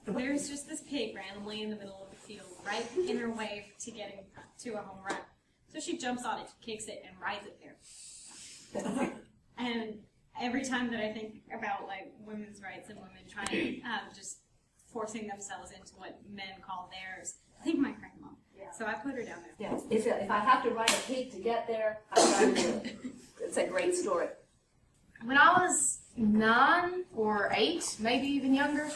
There's just this pig randomly in the middle of the field, right in her way to getting to a home run. So she jumps on it, kicks it, and rides it there. And every time that I think about like women's rights and women trying just forcing themselves into what men call theirs, I think my grandma. Yeah. So I put her down there. Yeah. If I have to ride a pig to get there, I'm trying to do it. It's a great story. When I was 9 or 8, maybe even younger,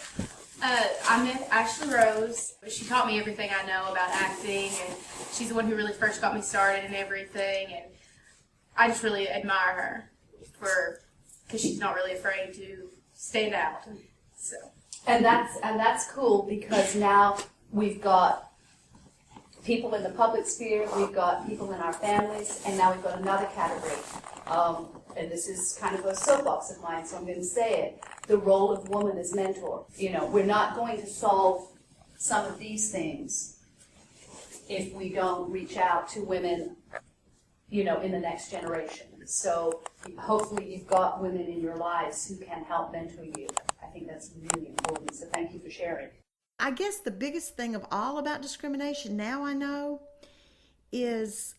I met Ashley Rose. She taught me everything I know about acting, and she's the one who really first got me started in everything, and I just really admire her because she's not really afraid to stand out. So. And that's cool because now we've got people in the public sphere, we've got people in our families, and now we've got another category. And this is kind of a soapbox of mine, so I'm going to say it. The role of woman as mentor. You know, we're not going to solve some of these things if we don't reach out to women, you know, in the next generation. So hopefully you've got women in your lives who can help mentor you. I think that's really important, so thank you for sharing. I guess the biggest thing of all about discrimination now I know is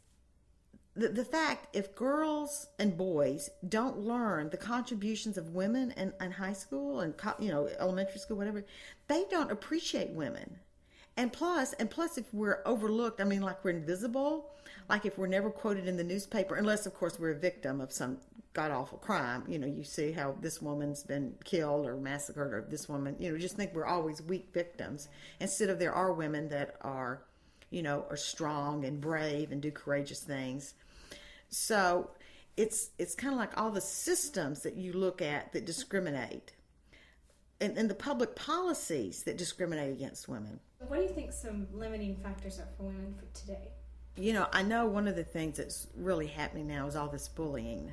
the fact if girls and boys don't learn the contributions of women in high school and, you know, elementary school, whatever, they don't appreciate women. And plus if we're overlooked, I mean, like we're invisible, like if we're never quoted in the newspaper, unless of course we're a victim of some god-awful crime, you know, you see how this woman's been killed or massacred, or this woman, you know, just think we're always weak victims, instead of there are women that are, you know, are strong and brave and do courageous things. So it's kind of like all the systems that you look at that discriminate, and the public policies that discriminate against women. What do you think some limiting factors are for women for today? You know, I know one of the things that's really happening now is all this bullying.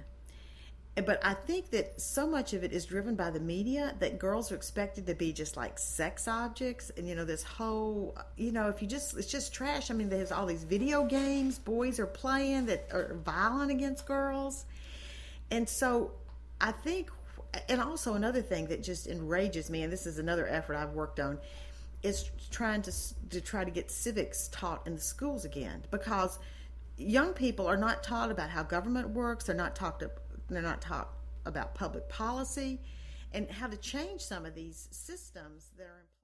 But I think that so much of it is driven by the media that girls are expected to be just like sex objects. And, you know, this whole, you know, it's just trash. I mean, there's all these video games boys are playing that are violent against girls. And so I think, and also another thing that just enrages me, and this is another effort I've worked on, is trying to get civics taught in the schools again, because young people are not taught about how government works. They're not taught about public policy and how to change some of these systems that are in place.